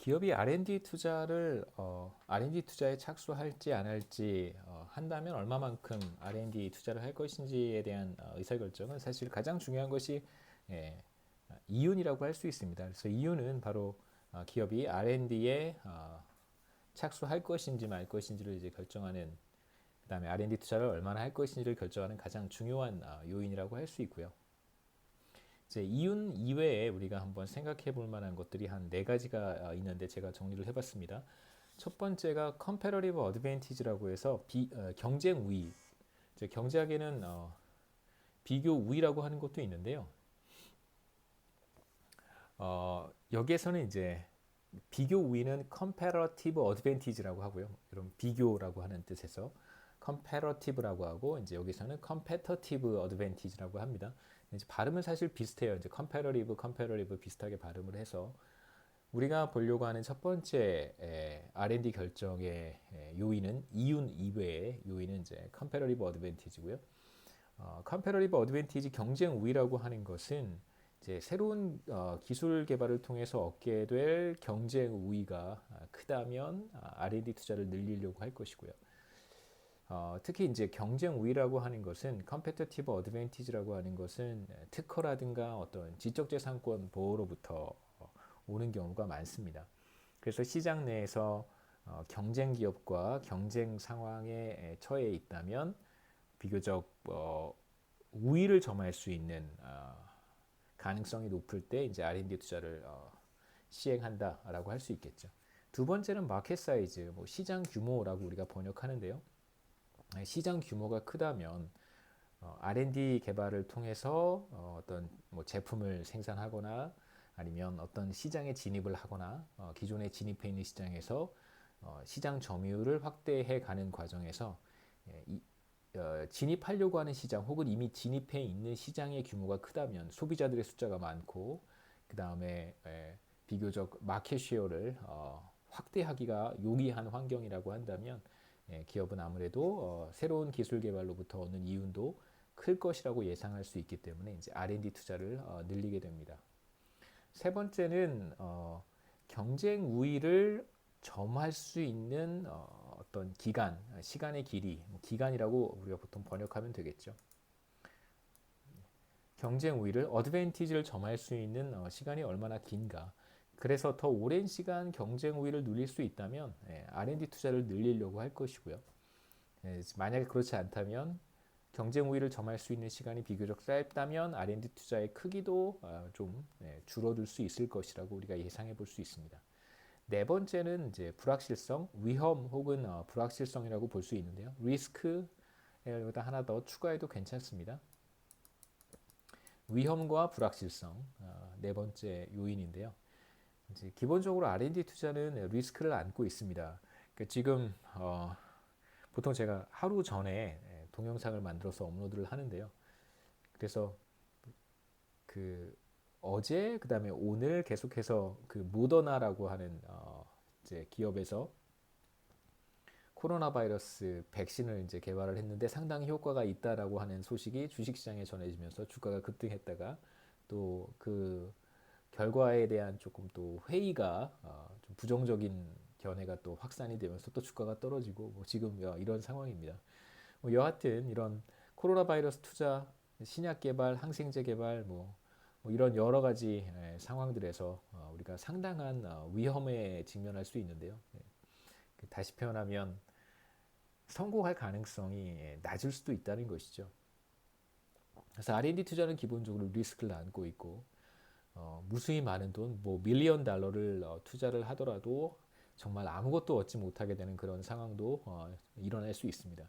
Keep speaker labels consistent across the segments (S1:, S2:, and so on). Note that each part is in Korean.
S1: 기업이 R&D 투자에 착수할지 안 할지 한다면 얼마만큼 R&D 투자를 할 것인지에 대한 의사결정은 사실 가장 중요한 것이 예, 이윤이라고 할 수 있습니다. 그래서 이윤은 바로 기업이 R&D에 착수할 것인지 말 것인지를 이제 결정하는, 그다음에 R&D 투자를 얼마나 할 것인지를 결정하는 가장 중요한 요인이라고 할 수 있고요. 이제 이윤 이외에 우리가 한번 생각해 볼 만한 것들이 한 네 가지가 있는데 제가 정리를 해봤습니다. 첫 번째가 comparative advantage라고 해서 경쟁 우위. 이제 경제학에는 비교 우위라고 하는 것도 있는데요. 여기에서는 이제 비교 우위는 comparative advantage라고 하고요. 이런 비교라고 하는 뜻에서 comparative라고 하고, 이제 여기서는 competitive advantage라고 합니다. 이제 발음은 사실 비슷해요. 이제 comparative 비슷하게 발음을 해서 우리가 보려고 하는 첫 번째 R&D 결정의 요인은 이윤 이외의 요인은 이제 comparative advantage고요. comparative advantage 경쟁 우위라고 하는 것은 이제 새로운 기술 개발을 통해서 얻게 될 경쟁 우위가 크다면 R&D 투자를 늘리려고 할 것이고요. 특히 이제 경쟁 우위라고 하는 것은 competitive advantage라고 하는 것은 특허라든가 어떤 지적재산권 보호로부터 오는 경우가 많습니다. 그래서 시장 내에서 경쟁 기업과 경쟁 상황에 처해 있다면 비교적 우위를 점할 수 있는 가능성이 높을 때 이제 R&D 투자를 시행한다라고 할 수 있겠죠. 두 번째는 마켓 사이즈, 뭐 시장 규모라고 우리가 번역하는데요. 시장 규모가 크다면 R&D 개발을 통해서 어떤 뭐 제품을 생산하거나 아니면 어떤 시장에 진입을 하거나 기존에 진입해 있는 시장에서 시장 점유율을 확대해 가는 과정에서 진입하려고 하는 시장 혹은 이미 진입해 있는 시장의 규모가 크다면, 소비자들의 숫자가 많고 그 다음에 비교적 마켓 쉐어를 확대하기가 용이한 환경이라고 한다면 기업은 아무래도 새로운 기술 개발로부터 얻는 이윤도 클 것이라고 예상할 수 있기 때문에 이제 R&D 투자를 늘리게 됩니다. 세 번째는 경쟁 우위를 점할 수 있는 어떤 기간, 시간의 길이, 기간이라고 우리가 보통 번역하면 되겠죠. 경쟁 우위를, 어드밴티지를 점할 수 있는 시간이 얼마나 긴가. 그래서 더 오랜 시간 경쟁 우위를 누릴 수 있다면 R&D 투자를 늘리려고 할 것이고요. 만약에 그렇지 않다면 경쟁 우위를 점할 수 있는 시간이 비교적 짧다면 R&D 투자의 크기도 좀 줄어들 수 있을 것이라고 우리가 예상해 볼 수 있습니다. 네 번째는 이제 불확실성, 위험 혹은 불확실성이라고 볼 수 있는데요. 리스크 여기다 하나 더 추가해도 괜찮습니다. 위험과 불확실성, 네 번째 요인인데요. 이제 기본적으로 R&D 투자는 리스크를 안고 있습니다. 그러니까 지금 보통 제가 하루 전에 동영상을 만들어서 업로드를 하는데요. 그래서 그 어제 그다음에 오늘 계속해서 그 모더나라고 하는 이제 기업에서 코로나 바이러스 백신을 이제 개발을 했는데 상당히 효과가 있다라고 하는 소식이 주식시장에 전해지면서 주가가 급등했다가 또 그 결과에 대한 조금 또 회의가 좀 부정적인 견해가 또 확산이 되면서 또 주가가 떨어지고 뭐 지금 이런 상황입니다. 뭐 여하튼 이런 코로나 바이러스 투자, 신약 개발, 항생제 개발 뭐 이런 여러 가지 상황들에서 우리가 상당한 위험에 직면할 수 있는데요. 다시 표현하면 성공할 가능성이 낮을 수도 있다는 것이죠. 그래서 R&D 투자는 기본적으로 리스크를 안고 있고 무수히 많은 돈, 뭐 밀리언 달러를 투자를 하더라도 정말 아무것도 얻지 못하게 되는 그런 상황도 일어날 수 있습니다.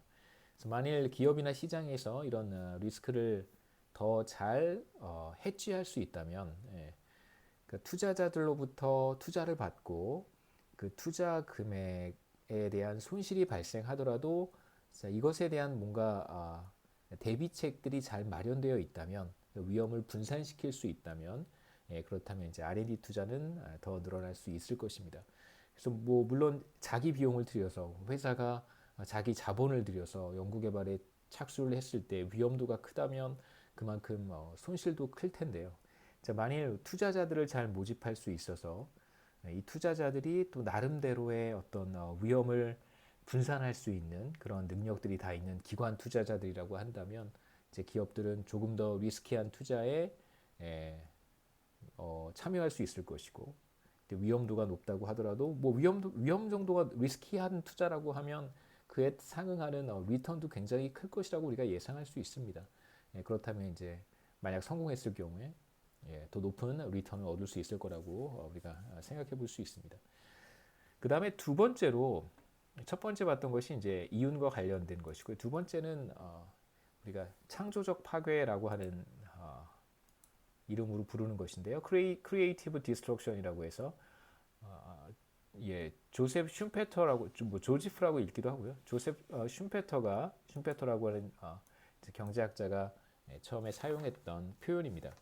S1: 그래서 만일 기업이나 시장에서 이런 리스크를 더 잘 해지할 수 있다면 그 투자자들로부터 투자를 받고 그 투자 금액에 대한 손실이 발생하더라도 이것에 대한 뭔가 대비책들이 잘 마련되어 있다면, 위험을 분산시킬 수 있다면 그렇다면 이제 R&D 투자는 더 늘어날 수 있을 것입니다. 그래서 뭐 물론 자기 비용을 들여서 회사가 자기 자본을 들여서 연구개발에 착수를 했을 때 위험도가 크다면 그만큼 손실도 클 텐데요. 자, 만일 투자자들을 잘 모집할 수 있어서 이 투자자들이 또 나름대로의 어떤 위험을 분산할 수 있는 그런 능력들이 다 있는 기관 투자자들이라고 한다면 이제 기업들은 조금 더 리스키한 투자에 참여할 수 있을 것이고 위험도가 높다고 하더라도 뭐 위험 정도가 리스키한 투자라고 하면 그에 상응하는 리턴도 굉장히 클 것이라고 우리가 예상할 수 있습니다. 그렇다면 이제 만약 성공했을 경우에 더 높은 리턴을 얻을 수 있을 거라고 우리가 생각해 볼 수 있습니다. 그 다음에 두 번째로 첫 번째 봤던 것이 이제 이윤과 관련된 것이고요. 두 번째는 우리가 창조적 파괴라고 하는 이름으로 부르는 것인데요. 크리에이티브 디스트럭션이라고 해서 조셉 슌페터라고 뭐 조지프라고 읽기도 하고요. 조셉 슌페터라고 하는 경제학자가 처음에 사용했던 표현입니다.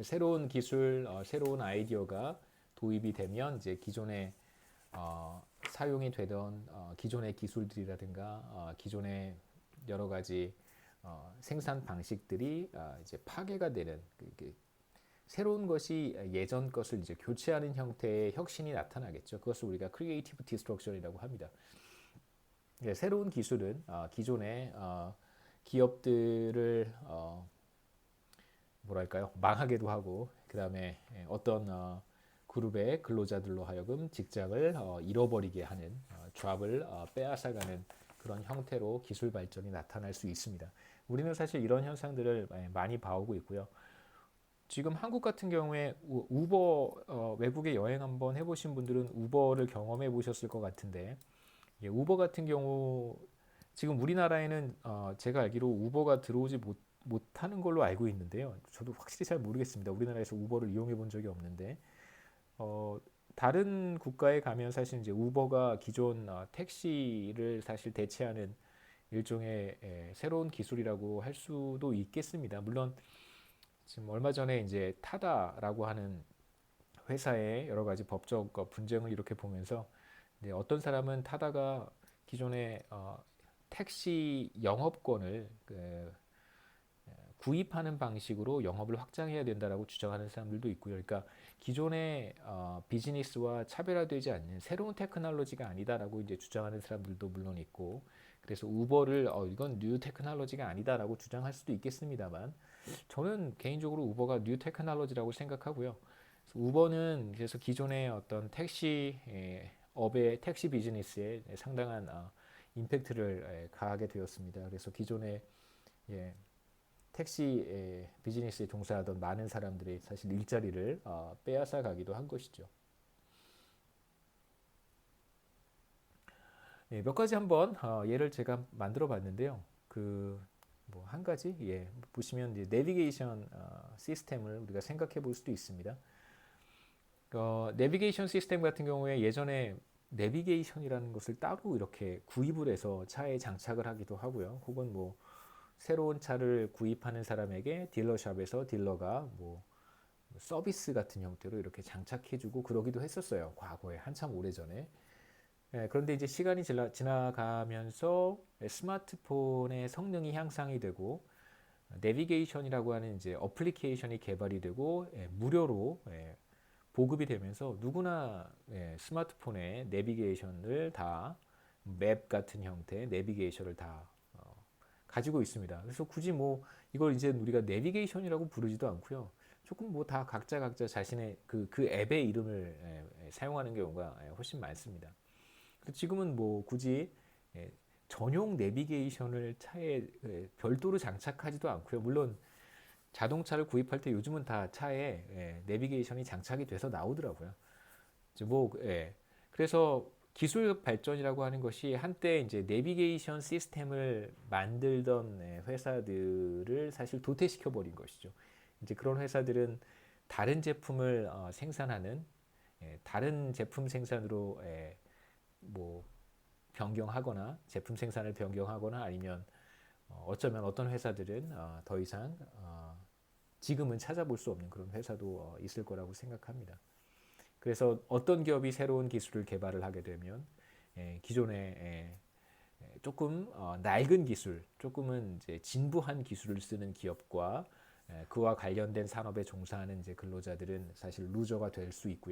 S1: 새로운 기술, 새로운 아이디어가 도입이 되면 이제 기존에 사용이 되던 기존의 기술들이라든가 기존의 여러 가지 생산 방식들이 이제 파괴가 되는 새로운 것이 예전 것을 이제 교체하는 형태의 혁신이 나타나겠죠. 그것을 우리가 크리에이티브 디스트럭션이라고 합니다. 새로운 기술은 기존의 기업들을 뭐랄까요, 망하게도 하고 그 다음에 어떤 그룹의 근로자들로 하여금 직장을 잃어버리게 하는 잡을 빼앗아가는 그런 형태로 기술 발전이 나타날 수 있습니다. 우리는 사실 이런 현상들을 많이 봐오고 있고요. 지금 한국 같은 경우에 우버 외국에 여행 한번 해보신 분들은 우버를 경험해 보셨을 것 같은데 우버 같은 경우 지금 우리나라에는 제가 알기로 우버가 들어오지 못하는 걸로 알고 있는데요. 저도 확실히 잘 모르겠습니다. 우리나라에서 우버를 이용해 본 적이 없는데 다른 국가에 가면 사실 이제 우버가 기존 택시를 사실 대체하는 일종의 새로운 기술이라고 할 수도 있겠습니다. 물론 지금 얼마 전에 이제 타다라고 하는 회사의 여러 가지 법적 분쟁을 이렇게 보면서 어떤 사람은 타다가 기존의 택시 영업권을 구입하는 방식으로 영업을 확장해야 된다라고 주장하는 사람들도 있고요. 그러니까 기존의 비즈니스와 차별화되지 않는 새로운 테크놀로지가 아니다라고 이제 주장하는 사람들도 물론 있고, 그래서 우버를 이건 뉴 테크놀로지가 아니다라고 주장할 수도 있겠습니다만, 저는 개인적으로 우버가 뉴 테크놀로지라고 생각하고요. 우버는 그래서 기존의 어떤 택시 업의 택시 비즈니스에 상당한 임팩트를 가하게 되었습니다. 그래서 기존의 택시 비즈니스에 종사하던 많은 사람들이 사실 일자리를 빼앗아 가기도 한 것이죠. 몇 가지 한번 예를 제가 만들어 봤는데요. 뭐 한 가지 보시면 이제 내비게이션 시스템을 우리가 생각해 볼 수도 있습니다. 내비게이션 시스템 같은 경우에 예전에 내비게이션이라는 것을 따로 이렇게 구입을 해서 차에 장착을 하기도 하고요. 혹은 뭐 새로운 차를 구입하는 사람에게 딜러샵에서 딜러가 뭐 서비스 같은 형태로 이렇게 장착해주고 그러기도 했었어요. 과거에 한참 오래전에. 그런데 이제 시간이 지나가면서 스마트폰의 성능이 향상이 되고 내비게이션이라고 하는 이제 어플리케이션이 개발이 되고 무료로 보급이 되면서 누구나 스마트폰에 내비게이션을 다 맵 같은 형태의 내비게이션을 다 가지고 있습니다. 그래서 굳이 뭐 이걸 이제 우리가 내비게이션이라고 부르지도 않고요. 조금 뭐 다 각자 자신의 그 앱의 이름을 사용하는 경우가 훨씬 많습니다. 지금은 뭐 굳이 전용 내비게이션을 차에 별도로 장착하지도 않고요. 물론 자동차를 구입할 때 요즘은 다 차에 내비게이션이 장착이 돼서 나오더라고요. 그래서 기술 발전이라고 하는 것이 한때 이제 내비게이션 시스템을 만들던 회사들을 사실 도태시켜 버린 것이죠. 이제 그런 회사들은 다른 제품을 생산하는 다른 제품 생산으로 뭐 변경하거나 제품 생산을 변경하거나 아니면 어쩌면 어떤 회사들은 더 이상 지금은 찾아볼 수 없는 그런 회사도 있을 거라고 생각합니다. 그래서 어떤 기업이 새로운 기술을 개발을 하게 되면 기존의 조금 낡은 기술, 조금은 이제 진부한 기술을 쓰는 기업과 그와 관련된 산업에 종사하는 이제 근로자들은 사실 루저가 될 수 있고요.